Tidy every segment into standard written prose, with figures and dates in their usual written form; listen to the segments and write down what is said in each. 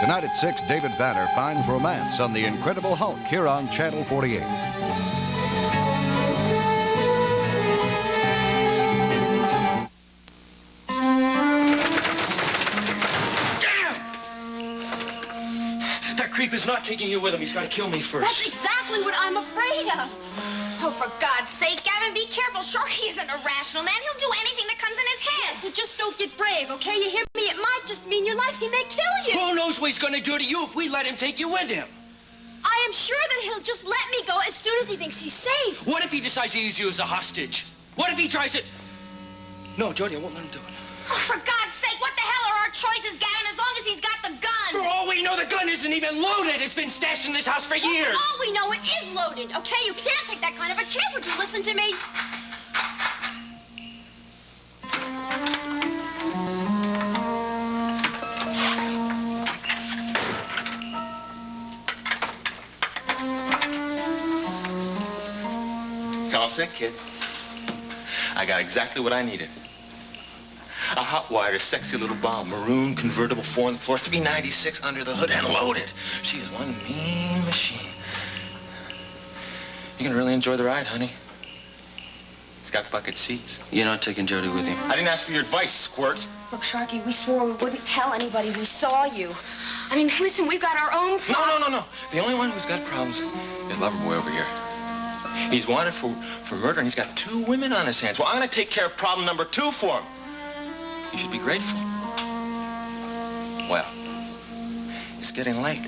Tonight at 6, David Banner finds romance on The Incredible Hulk here on Channel 48. Creep is not taking you with him. He's got to kill me first. That's exactly what I'm afraid of. Oh, for God's sake, Gavin, be careful. Sure, he isn't a rational man. He'll do anything that comes in his head. So just don't get brave, okay? You hear me? It might just mean your life. He may kill you. Who knows what he's going to do to you if we let him take you with him? I am sure that he'll just let me go as soon as he thinks he's safe. What if he decides to use you as a hostage? What if he tries it? No, Jody, I won't let him do it. Oh, for God's sake, what the hell are our choices, Gavin, as long as he's got the gun? For all we know, the gun isn't even loaded. It's been stashed in this house for years. For all we know, it is loaded, okay? You can't take that kind of a chance. Would you listen to me? It's all set, kids. I got exactly what I needed. A hot-wired, sexy little bomb, maroon, convertible, 4 on the floor, 396 under the hood, and loaded. She is one mean machine. You're gonna really enjoy the ride, honey. It's got bucket seats. You're not taking Jody with you. I didn't ask for your advice, squirt. Look, Sharky, we swore we wouldn't tell anybody we saw you. I mean, listen, we've got our own problems. No. The only one who's got problems is Loverboy over here. He's wanted for murder, and he's got 2 women on his hands. Well, I'm gonna take care of problem number 2 for him. You should be grateful. Well, it's getting late.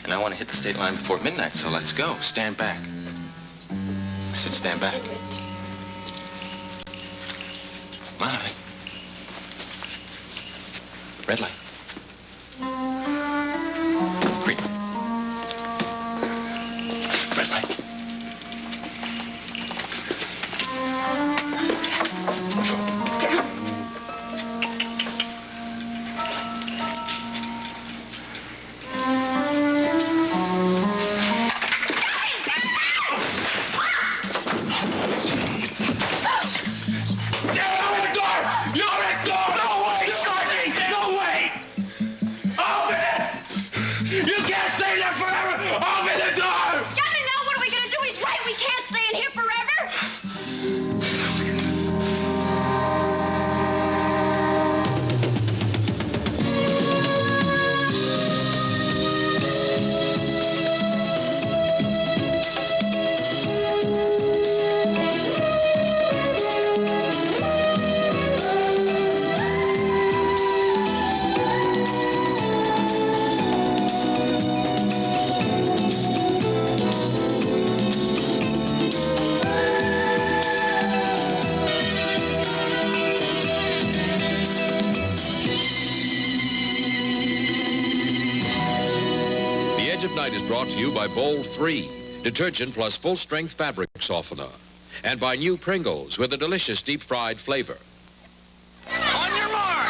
And I want to hit the state line before midnight, so let's go. Stand back. I said stand back. Come on, honey. Red light. Green. Red light. Is brought to you by Bold 3, detergent plus full-strength fabric softener, and by new Pringles with a delicious deep-fried flavor. On your mark,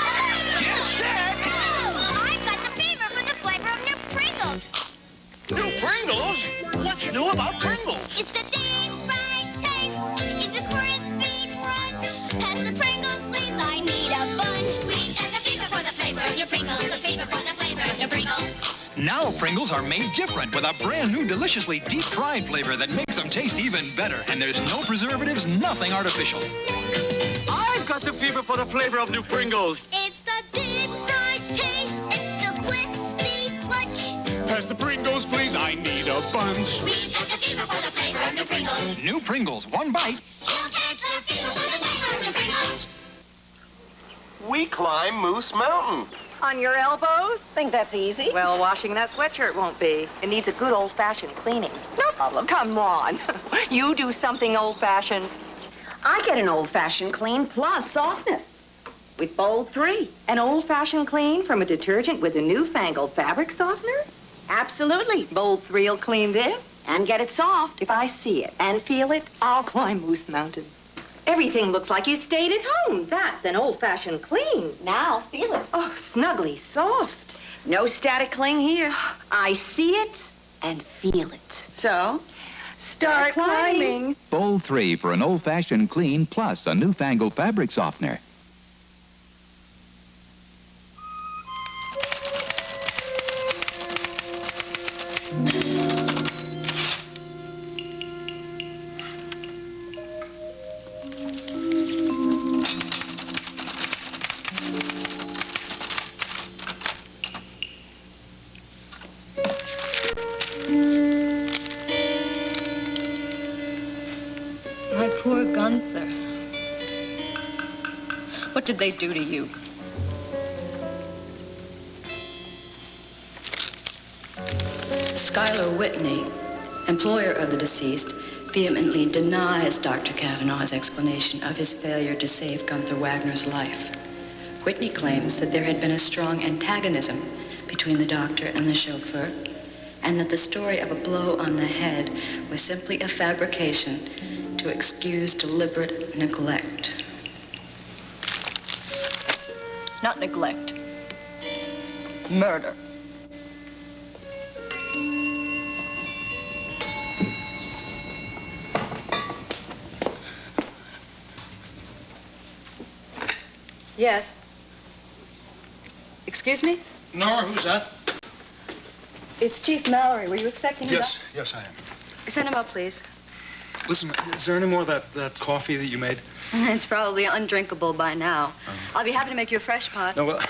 get set. I've got the fever for the flavor of new Pringles. New Pringles? What's new about Pringles? It's the deep-fried taste. It's a crispy crunch. Pass the Pringles, please. I need a bunch. We've got the fever for the flavor of your Pringles. The fever for the flavor of your Pringles. Now Pringles are made different with a brand new deliciously deep-fried flavor that makes them taste even better. And there's no preservatives, nothing artificial. I've got the fever for the flavor of new Pringles. It's the deep-fried taste. It's the crispy crunch. Pass the Pringles, please. I need a bunch. We've got the fever for the flavor of new Pringles. New Pringles, one bite. You'll catch the fever for the flavor of new Pringles. We climb Moose Mountain. On your elbows? Think that's easy? Well, washing that sweatshirt won't be. It needs a good old-fashioned cleaning. No problem. Come on. You do something old-fashioned. I get an old-fashioned clean plus softness with Bold 3. An old-fashioned clean from a detergent with a newfangled fabric softener? Absolutely. Bold 3 will clean this and get it soft. If I see it and feel it, I'll climb Moose Mountain. Everything looks like you stayed at home. That's an old-fashioned clean. Now, feel it. Oh, snuggly soft. No static cling here. I see it and feel it. So, start climbing. Bold 3 for an old-fashioned clean plus a newfangled fabric softener. What did they do to you? Schuyler Whitney, employer of the deceased, vehemently denies Dr. Kavanaugh's explanation of his failure to save Gunther Wagner's life. Whitney claims that there had been a strong antagonism between the doctor and the chauffeur, and that the story of a blow on the head was simply a fabrication to excuse deliberate neglect. Not neglect. Murder. Yes. Excuse me? Nora, who's that? It's Chief Mallory. Were you expecting him? Yes, yes, I am. Send him up, please. Listen, is there any more of that coffee that you made? It's probably undrinkable by now. I'll be happy to make you a fresh pot. No, well,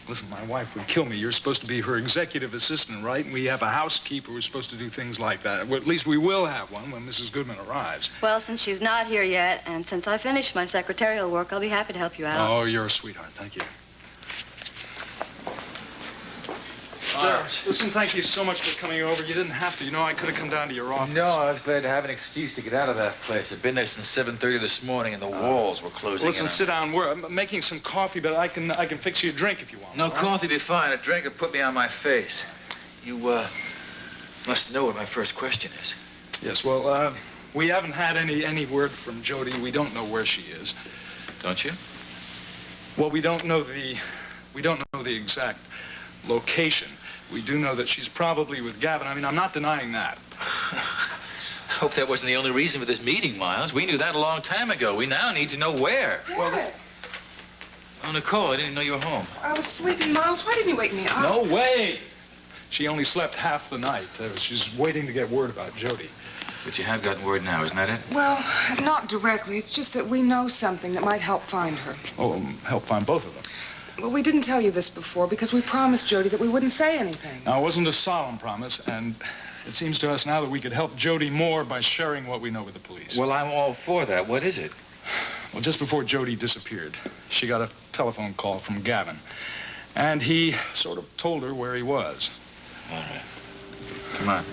listen, my wife would kill me. You're supposed to be her executive assistant, right? And we have a housekeeper who's supposed to do things like that. Well, at least we will have one when Mrs. Goodman arrives. Well, since she's not here yet, and since I finished my secretarial work, I'll be happy to help you out. Oh, you're a sweetheart. Thank you. Listen, thank you so much for coming over. You didn't have to. You know, I could have come down to your office. No, I was glad to have an excuse to get out of that place. I've been there since 7:30 this morning, and the walls were closing in. Listen, sit down. I'm making some coffee, but I can fix you a drink if you want. No, coffee be fine. A drink would put me on my face. You, must know what my first question is. Yes, well, we haven't had any word from Jody. We don't know where she is. Don't you? Well, we don't know the exact location. We do know that she's probably with Gavin. I mean, I'm not denying that. Hope that wasn't the only reason for this meeting, Miles. We knew that a long time ago. We now need to know where. Derek. Oh, Nicole, I didn't know you were home. I was sleeping, Miles. Why didn't you wake me up? No way. She only slept half the night. She's waiting to get word about Jody. But you have gotten word now, isn't that it? Well, not directly. It's just that we know something that might help find her. Oh, help find both of them. Well, we didn't tell you this before because we promised Jody that we wouldn't say anything. Now, it wasn't a solemn promise, and it seems to us now that we could help Jody more by sharing what we know with the police. Well, I'm all for that. What is it? Well, just before Jody disappeared, she got a telephone call from Gavin, and he sort of told her where he was. All right. Come on.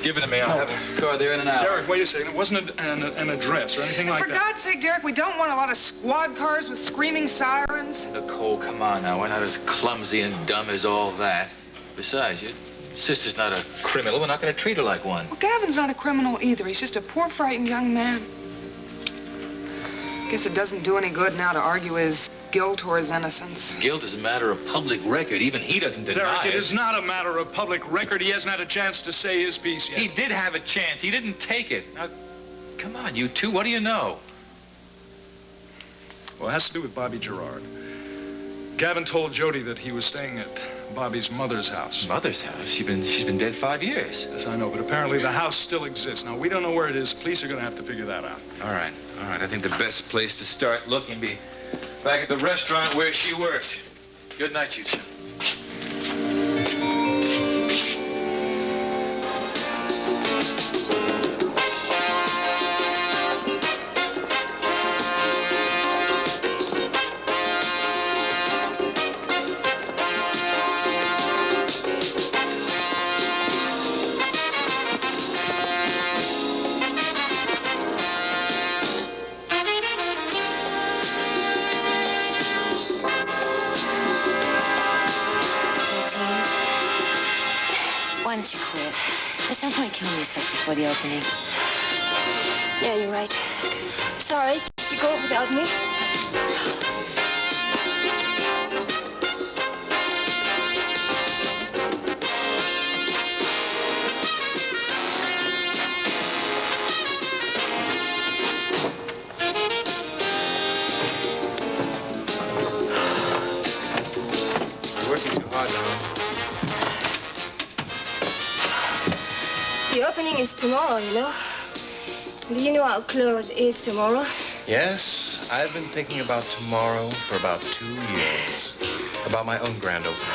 Give it to me. I'll have a car there in an hour. Derek, wait a second. It wasn't an address or anything like For that. God's sake, Derek, we don't want a lot of squad cars with screaming sirens. Nicole, come on now. We're not as clumsy and dumb as all that. Besides, your sister's not a criminal. We're not going to treat her like one. Well, Gavin's not a criminal either. He's just a poor, frightened young man. Guess it doesn't do any good now to argue his guilt or his innocence. Guilt is a matter of public record. Even he doesn't deny Derek, it is not a matter of public record. He hasn't had a chance to say his piece yet. He did have a chance. He didn't take it. Now, come on, you two. What do you know? Well, it has to do with Bobby Gerard. Gavin told Jody that he was staying at Bobby's mother's house. Mother's house? She's been dead 5 years. Yes, I know, but apparently the house still exists. Now, we don't know where it is. Police are going to have to figure that out. All right. I think the best place to start looking be back at the restaurant where she worked. Good night, you two. Why don't you quit? There's no point killing yourself before the opening. Yeah, you're right. Sorry, you go without me. You're working too hard now. The opening is tomorrow, you know. Do you know how close is tomorrow? Yes, I've been thinking about tomorrow for about 2 years. About my own grand opening.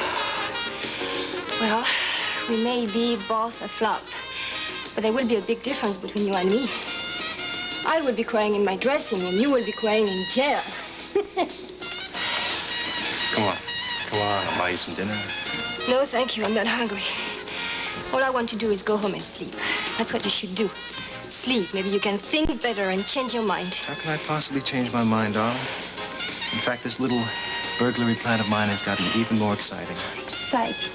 Well, we may be both a flop, but there will be a big difference between you and me. I will be crying in my dressing room. You will be crying in jail. Come on. Come on, I'll buy you some dinner. No, thank you. I'm not hungry. All I want to do is go home and sleep. That's what you should do. Sleep. Maybe you can think better and change your mind. How can I possibly change my mind, darling? In fact, this little burglary plan of mine has gotten even more exciting. Exciting?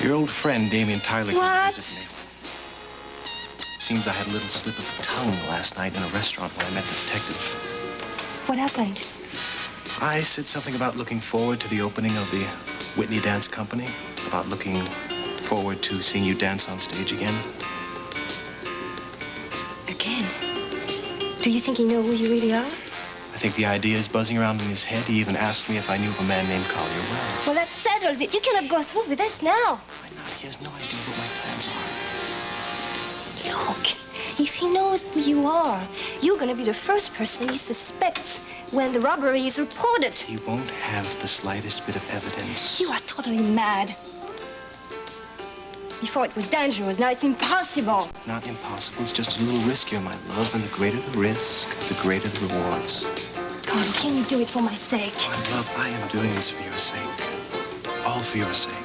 Your old friend, Damien Tyler, came to What? visit me. Seems I had a little slip of the tongue last night in a restaurant when I met the detective. What happened? I said something about looking forward to the opening of the Whitney Dance Company, about looking forward to seeing you dance on stage again. Again? Do you think he knows who you really are? I think the idea is buzzing around in his head. He even asked me if I knew of a man named Collier Wells. Well, that settles it. You cannot go through with this now. Why not? He has no idea what my plans are. Look, if he knows who you are, you're going to be the first person he suspects when the robbery is reported. He won't have the slightest bit of evidence. You are totally mad. Before it was dangerous, now it's impossible. It's not impossible. It's just a little riskier, my love. And the greater the risk, the greater the rewards. God, can you do it for my sake? My love, I am doing this for your sake. All for your sake.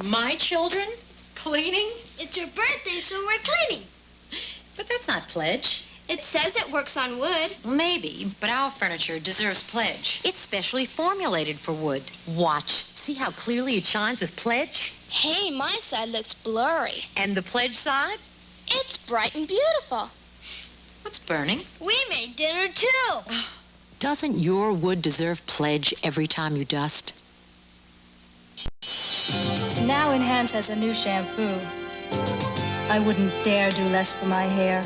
My children? Cleaning? It's your birthday, so we're cleaning. But that's not pledge. It says it works on wood. Maybe, but our furniture deserves pledge. It's specially formulated for wood. Watch. See how clearly it shines with pledge? Hey, my side looks blurry. And the pledge side? It's bright and beautiful. What's burning? We made dinner, too. Doesn't your wood deserve pledge every time you dust? Now Enhance has a new shampoo. I wouldn't dare do less for my hair.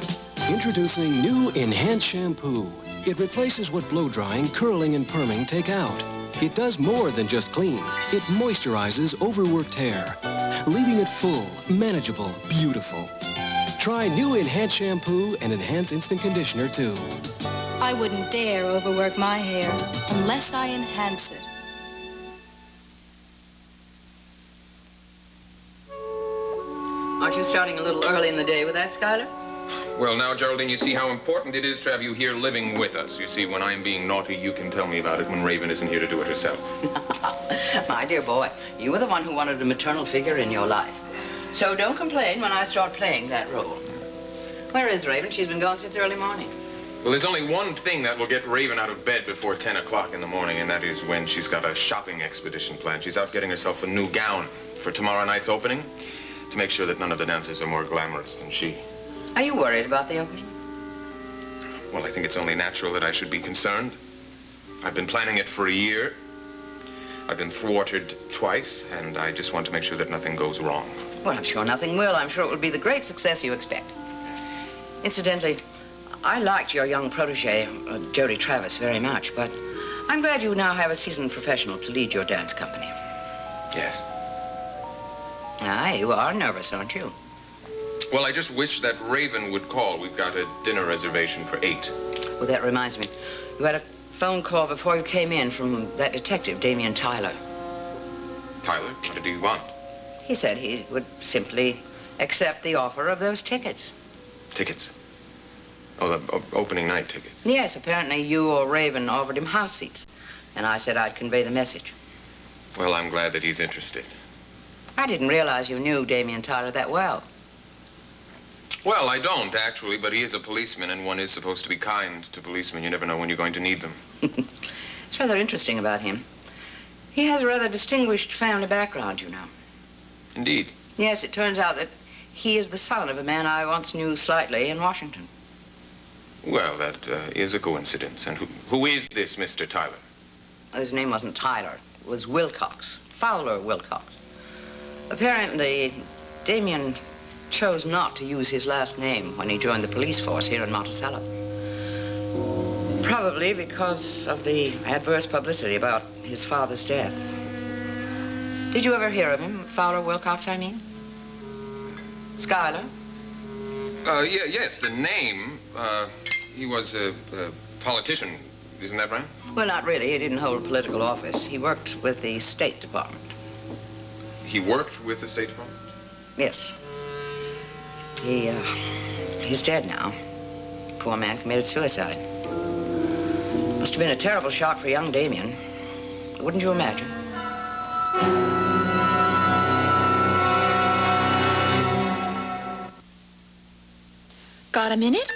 Introducing new Enhance Shampoo. It replaces what blow drying, curling, and perming take out. It does more than just clean. It moisturizes overworked hair, leaving it full, manageable, beautiful. Try new Enhance Shampoo and Enhance Instant Conditioner, too. I wouldn't dare overwork my hair unless I enhance it. Aren't you starting a little early in the day with that, Schuyler? Well, now, Geraldine, you see how important it is to have you here living with us. You see, when I'm being naughty, you can tell me about it when Raven isn't here to do it herself. My dear boy, you were the one who wanted a maternal figure in your life. So don't complain when I start playing that role. Where is Raven? She's been gone since early morning. Well, there's only one thing that will get Raven out of bed before 10 o'clock in the morning, and that is when she's got a shopping expedition planned. She's out getting herself a new gown for tomorrow night's opening to make sure that none of the dancers are more glamorous than she. Are you worried about the opening? Well, I think it's only natural that I should be concerned. I've been planning it for a year. I've been thwarted twice, and I just want to make sure that nothing goes wrong. Well, I'm sure nothing will. I'm sure it will be the great success you expect. Incidentally, I liked your young protege, Jody Travis, very much, but I'm glad you now have a seasoned professional to lead your dance company. Yes. Ah, you are nervous, aren't you? Well, I just wish that Raven would call. We've got a dinner reservation for 8. Well, that reminds me. You had a phone call before you came in from that detective, Damien Tyler. Tyler, what did he want? He said he would simply accept the offer of those tickets. Tickets? Oh, the opening night tickets. Yes, apparently you or Raven offered him house seats, and I said I'd convey the message. Well, I'm glad that he's interested. I didn't realize you knew Damien Tyler that well. Well, I don't, actually, but he is a policeman, and one is supposed to be kind to policemen. You never know when you're going to need them. It's rather interesting about him. He has a rather distinguished family background, you know. Indeed. Yes, it turns out that he is the son of a man I once knew slightly in Washington. Well, that is a coincidence. And who is this Mr. Tyler? His name wasn't Tyler. It was Wilcox. Fowler Wilcox. Apparently, Damien chose not to use his last name when he joined the police force here in Monticello. Probably because of the adverse publicity about his father's death. Did you ever hear of him? Fowler Wilcox, I mean? Schuyler? Yes, the name, he was a politician, isn't that right? Well, not really. He didn't hold political office. He worked with the State Department. He worked with the State Department? Yes. He's dead now. Poor man committed suicide. Must have been a terrible shock for young Damien. Wouldn't you imagine? Got a minute?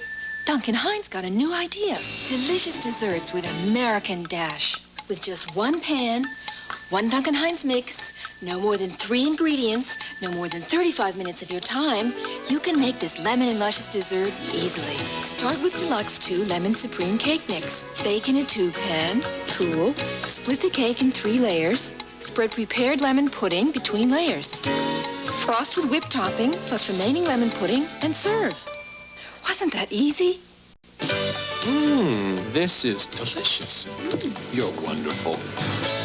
Duncan Hines got a new idea. Delicious desserts with American dash. With just one pan, one Duncan Hines mix, no more than 3 ingredients, no more than 35 minutes of your time, you can make this lemon and luscious dessert easily. Start with Deluxe 2 Lemon Supreme Cake Mix. Bake in a tube pan, cool, split the cake in 3 layers, spread prepared lemon pudding between layers. Frost with whipped topping plus remaining lemon pudding and serve. Wasn't that easy? This is delicious. You're wonderful.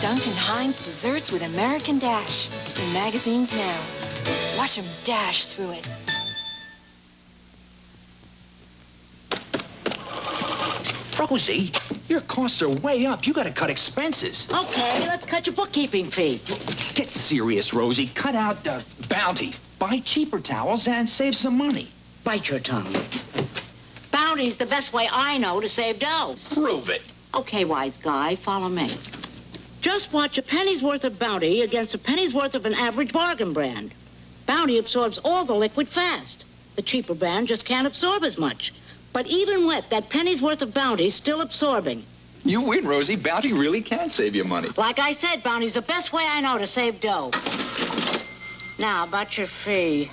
Duncan Hines Desserts with American Dash. In magazines now. Watch them dash through it. Rosie, your costs are way up. You gotta cut expenses. Okay, let's cut your bookkeeping fee. Get serious, Rosie. Cut out the bounty. Buy cheaper towels and save some money. Bite your tongue. Bounty's the best way I know to save dough. Prove it. Okay, wise guy, follow me. Just watch a penny's worth of Bounty against a penny's worth of an average bargain brand. Bounty absorbs all the liquid fast. The cheaper brand just can't absorb as much. But even wet, that penny's worth of Bounty's still absorbing. You win, Rosie. Bounty really can save you money. Like I said, Bounty's the best way I know to save dough. Now, about your fee.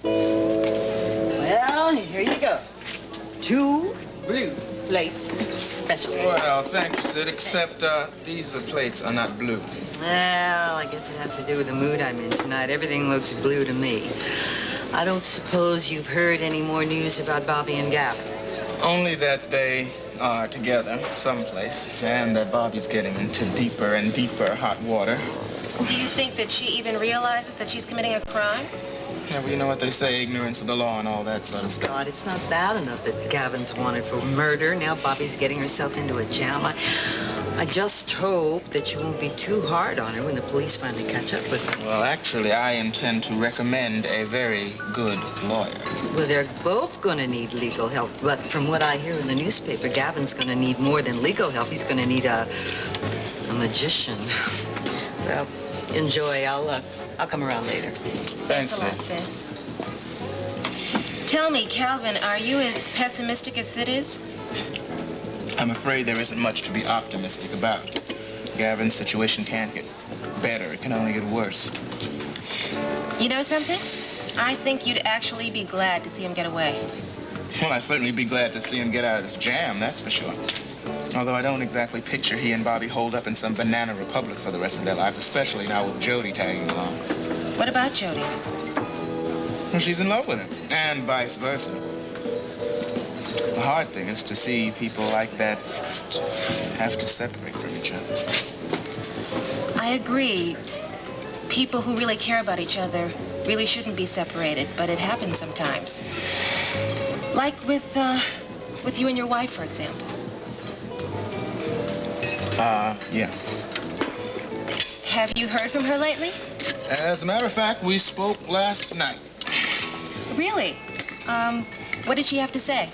Well, here you go. 2 blue plates, special. Well, thank you, Sid, except these plates are not blue. Well, I guess it has to do with the mood I'm in tonight. Everything looks blue to me. I don't suppose you've heard any more news about Bobby and Gavin? Only that they are together someplace, and that Bobby's getting into deeper and deeper hot water. Do you think that she even realizes that she's committing a crime? Yeah, well, you know what they say, ignorance of the law and all that sort of stuff. God, it's not bad enough that Gavin's wanted for murder. Now Bobby's getting herself into a jam. I just hope that you won't be too hard on her when the police finally catch up with her. Well, actually, I intend to recommend a very good lawyer. Well, they're both going to need legal help. But from what I hear in the newspaper, Gavin's going to need more than legal help. He's going to need a magician. Well, enjoy. I'll come around later. Thanks, Sid. Tell me, Calvin, are you as pessimistic as Sid is? I'm afraid there isn't much to be optimistic about. Gavin's situation can't get better. It can only get worse. You know something? I think you'd actually be glad to see him get away. Well, I'd certainly be glad to see him get out of this jam, that's for sure. Although I don't exactly picture he and Bobby holed up in some banana republic for the rest of their lives, especially now with Jody tagging along. What about Jody? Well, she's in love with him, and vice versa. The hard thing is to see people like that have to separate from each other. I agree. People who really care about each other really shouldn't be separated, but it happens sometimes. Like with you and your wife, for example. Yeah. Have you heard from her lately? As a matter of fact, we spoke last night. Really? What did she have to say?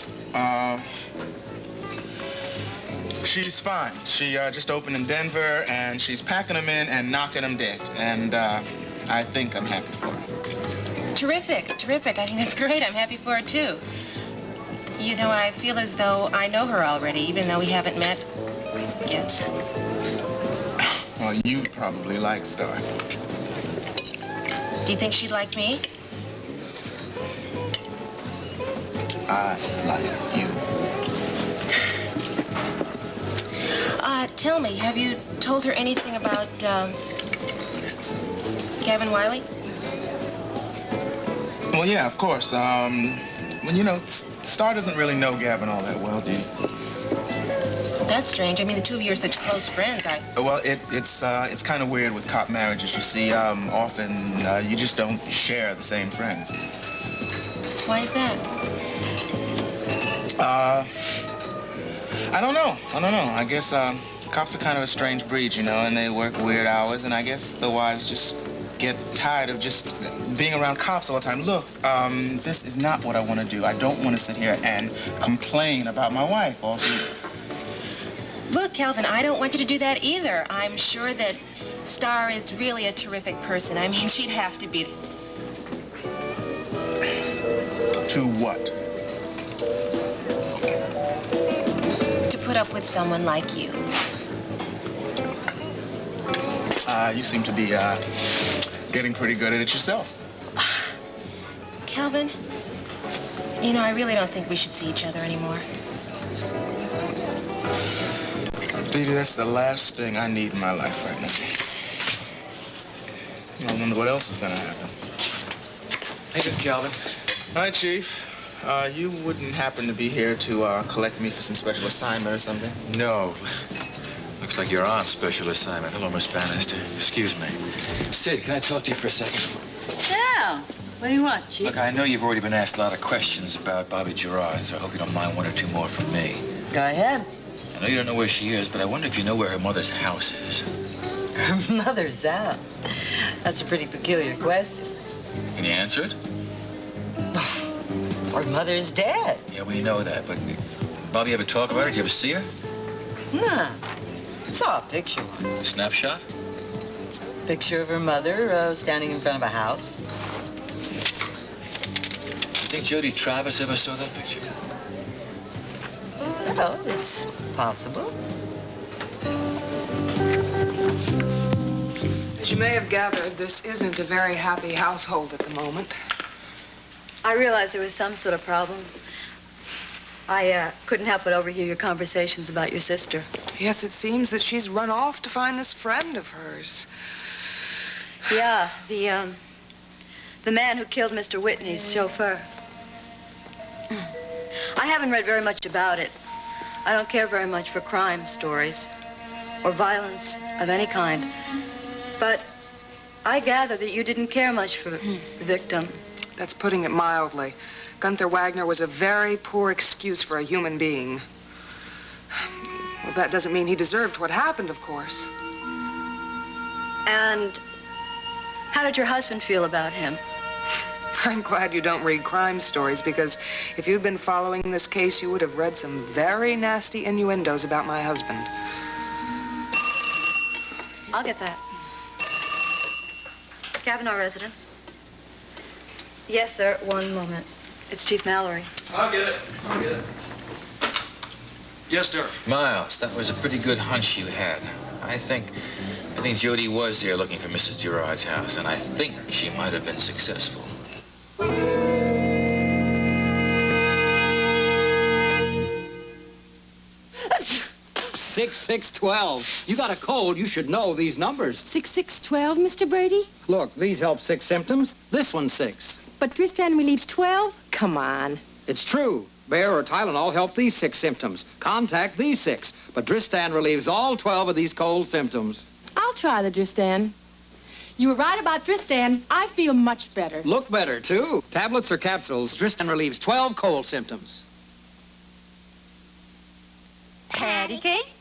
She's fine. She just opened in Denver, and she's packing them in and knocking them dead. And I think I'm happy for her. Terrific, terrific. I think that's great. I'm happy for her, too. You know, I feel as though I know her already, even though we haven't met yet. Well, you probably like Star. Do you think she'd like me? I like you. Tell me, have you told her anything about, Gavin Wiley? Well, yeah, of course. Well, you know, Star doesn't really know Gavin all that well, do you? That's strange. I mean, the two of you are such close friends. Well, it's kind of weird with cop marriages. You see, often you just don't share the same friends. Why is that? I don't know. I guess cops are kind of a strange breed, you know, and they work weird hours, and I guess the wives just get tired of just being around cops all the time. Look, this is not what I want to do. I don't want to sit here and complain about my wife all the... Look, Calvin, I don't want you to do that either. I'm sure that Star is really a terrific person. I mean, she'd have to be... To what? To put up with someone like you. You seem to be, getting pretty good at it yourself. Calvin, you know, I really don't think we should see each other anymore. Dee Dee, that's the last thing I need in my life right now. I wonder what else is gonna happen. Hey, good, Calvin. Hi, Chief. You wouldn't happen to be here to collect me for some special assignment or something? No. Looks like you're on special assignment. Hello, Miss Bannister. Excuse me. Sid, can I talk to you for a second? Yeah. What do you want, Chief? Look, I know you've already been asked a lot of questions about Bobby Gerard, so I hope you don't mind one or two more from me. Go ahead. I know you don't know where she is, but I wonder if you know where her mother's house is. Her mother's house? That's a pretty peculiar question. Can you answer it? Her mother's dead. Yeah, we know that, but Bobby ever talk about it? Did you ever see her? Nah. Saw a picture once. A snapshot? Picture of her mother standing in front of a house. You think Jody Travis ever saw that picture? Well, it's possible. As you may have gathered, this isn't a very happy household at the moment. I realized there was some sort of problem. I couldn't help but overhear your conversations about your sister. Yes, it seems that she's run off to find this friend of hers. Yeah, the man who killed Mr. Whitney's chauffeur. I haven't read very much about it. I don't care very much for crime stories or violence of any kind. But I gather that you didn't care much for the victim. That's putting it mildly. Gunther Wagner was a very poor excuse for a human being. Well, that doesn't mean he deserved what happened, of course. And how did your husband feel about him? I'm glad you don't read crime stories, because if you'd been following this case, you would have read some very nasty innuendos about my husband. I'll get that. Kavanaugh residence. Yes, sir. One moment. It's Chief Mallory. I'll get it. Yes, sir. Miles, that was a pretty good hunch you had. I think Jody was there looking for Mrs. Gerard's house, and I think she might have been successful. 6612. You got a cold, you should know these numbers. 6612, Mr. Brady? Look, these help 6 symptoms. This one's 6. But Tristan relieves 12? Come on. It's true. Bayer or Tylenol help these 6 symptoms. Contact these 6. But Tristan relieves all 12 of these cold symptoms. I'll try the Tristan. You were right about Tristan. I feel much better. Look better, too. Tablets or capsules, Tristan relieves 12 cold symptoms. Patty cake,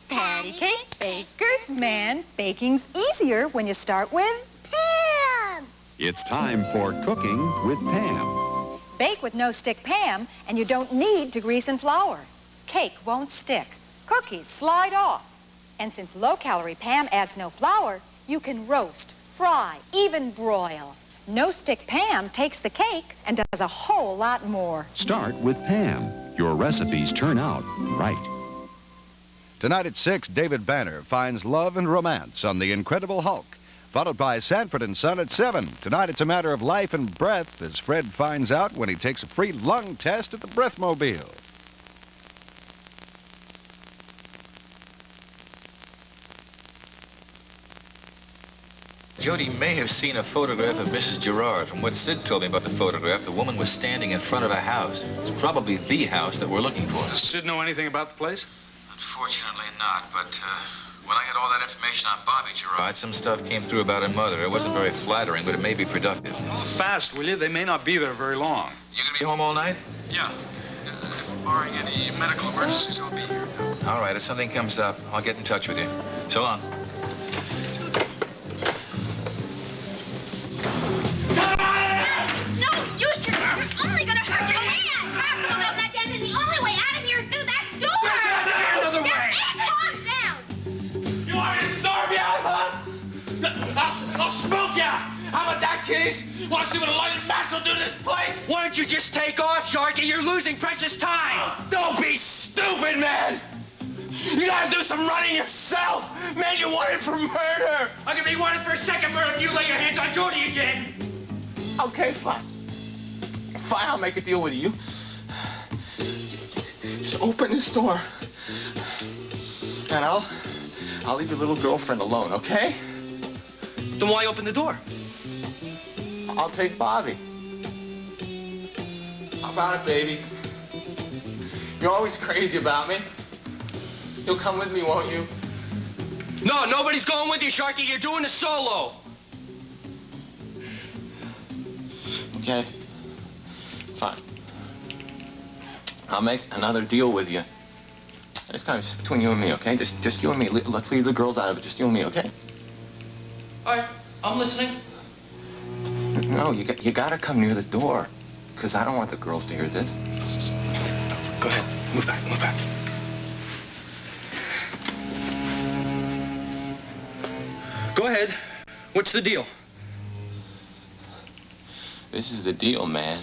baker's man. Baking's easier when you start with Pam. It's time for Cooking with Pam. Bake with no-stick Pam, and you don't need to grease and flour. Cake won't stick. Cookies slide off. And since low-calorie Pam adds no flour, you can roast, fry, even broil. No-stick Pam takes the cake and does a whole lot more. Start with Pam. Your recipes turn out right. Tonight at 6, David Banner finds love and romance on The Incredible Hulk, followed by Sanford and Son at 7. Tonight it's a matter of life and breath, as Fred finds out when he takes a free lung test at the Breathmobile. Jody may have seen a photograph of Mrs. Gerard. From what Sid told me about the photograph, the woman was standing in front of a house. It's probably the house that we're looking for. Does Sid know anything about the place? Unfortunately not, but when I had all that information on Bobby Gerard, some stuff came through about her mother. It wasn't very flattering, but it may be productive. Fast, will you? They may not be there very long. You gonna be home all night? Yeah. Barring any medical emergencies, I'll be here. All right, if something comes up, I'll get in touch with you. So long. No, you're only gonna hurt your hand. First of all, that dance is the only way out of here is through that door. There's another way. Calm down. You want me to starve you out, huh? I'll smoke you. How about that, kiddies? Want to see what a lighted match will do to this place? Why don't you just take off, Sharky? You're losing precious time. Oh, don't be stupid, man. You gotta do some running yourself. Man, you're wanted for murder. I'm gonna be wanted for a second murder if you lay your hands on Jody again. Okay, fine. Fine, I'll make a deal with you. Just open this door. And I'll leave your little girlfriend alone, okay? Then why open the door? I'll take Bobby. How about it, baby? You're always crazy about me. You'll come with me, won't you? No, nobody's going with you, Sharky. You're doing a solo. Okay. Fine. I'll make another deal with you. This time it's between you and me, okay? Just you and me. Let's leave the girls out of it. Just you and me, okay? All right. I'm listening. No, you gotta come near the door, because I don't want the girls to hear this. Go ahead. Move back. Move back. Go ahead. What's the deal? This is the deal, man.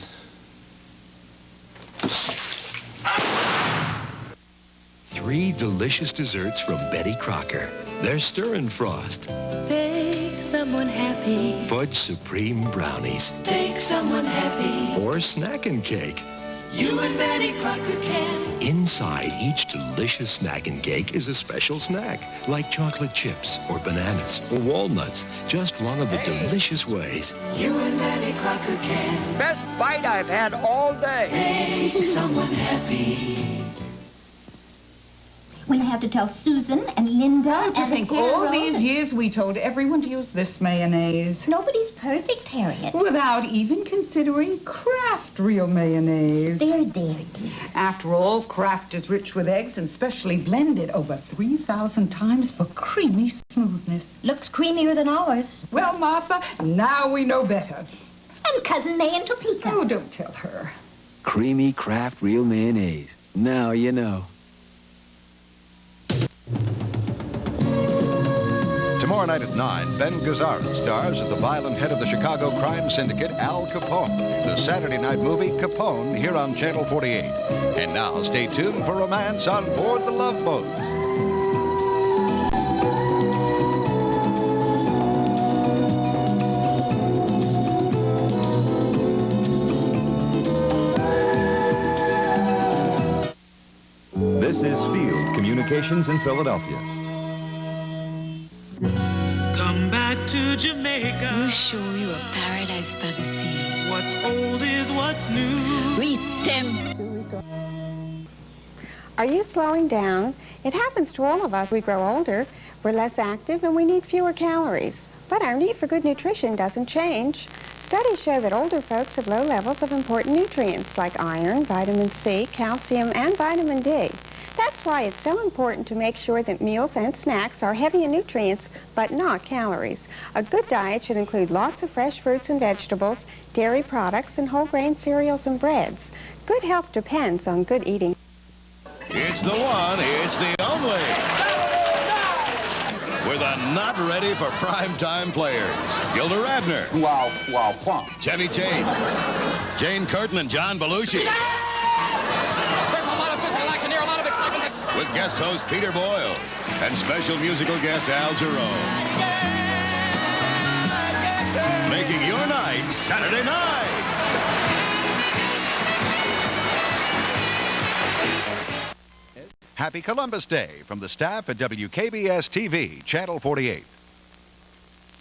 Three delicious desserts from Betty Crocker. They're Stir and Frost, Make someone happy. Fudge Supreme Brownies, Make someone happy. or Snack and Cake. You and Betty Crocker can. Inside each delicious snack and cake is a special snack, like chocolate chips or bananas or walnuts, just one of the delicious ways. You and Betty Crocker can. Best bite I've had all day. Make someone happy. We'll have to tell Susan and Linda To think all these years we told everyone to use this mayonnaise. Nobody's perfect, Harriet. Without even considering Kraft real mayonnaise. There, dear. After all, Kraft is rich with eggs and specially blended over 3,000 times for creamy smoothness. Looks creamier than ours. Well, Martha, now we know better. And Cousin May in Topeka. Oh, don't tell her. Creamy Kraft real mayonnaise. Now you know. Tomorrow night at 9, Ben Gazzara stars as the violent head of the Chicago crime syndicate, Al Capone. The Saturday night movie, Capone, here on Channel 48. And now, stay tuned for romance on board the Love Boat. This is Field Communications in Philadelphia. Come back to Jamaica. We'll show you a paradise by the sea. What's old is what's new. Read them. Are you slowing down? It happens to all of us. We grow older, we're less active, and we need fewer calories. But our need for good nutrition doesn't change. Studies show that older folks have low levels of important nutrients like iron, vitamin C, calcium, and vitamin D. That's why it's so important to make sure that meals and snacks are heavy in nutrients, but not calories. A good diet should include lots of fresh fruits and vegetables, dairy products, and whole grain cereals and breads. Good health depends on good eating. It's the one, it's the only. With a not ready for primetime players. Gilda Radner. Wow, fun. Chevy Chase. Jane Curtin and John Belushi. There's a lot of physical action here, a lot of excitement. With guest host Peter Boyle and special musical guest Al Jarreau. Making your night Saturday night. Happy Columbus Day from the staff at WKBS TV, Channel 48.